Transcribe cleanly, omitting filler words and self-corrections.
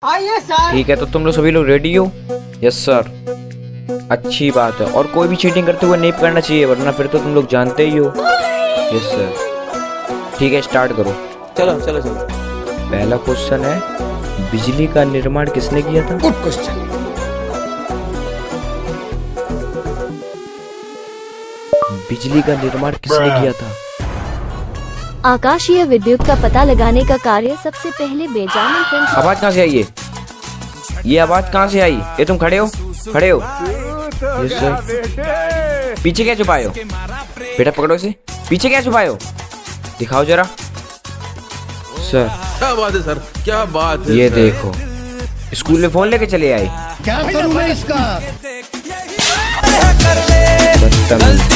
आइए सर। ठीक है, तो तुम लोग सभी लोग रेडी हो? Yes sir. अच्छी बात है, और कोई भी चीटिंग करते हुए नहीं करना चाहिए, वरना फिर तो तुम लोग जानते ही हो। Yes sir. ठीक है, स्टार्ट करो। चलो चलो चलो। पहला क्वेश्चन है, बिजली का निर्माण किसने किया था? Good question. बिजली का निर्माण किसने किया था? आकाशीय विद्युत का पता लगाने का कार्य सबसे पहले बेंजामिन फ्रेंकलिन। आवाज कहाँ से आई ये आवाज कहाँ से आई? ये तुम खड़े हो? खड़े हो? Yes sir. पीछे क्या छुपाए हो? बेटा पकड़ो इसे। पीछे क्या छुपाए हो? दिखाओ जरा। सर क्या बात है सर, क्या बात है ये सर। देखो, स्कूल में फोन लेके चले आए। क्या करूं मैं इसका? बदतमीज।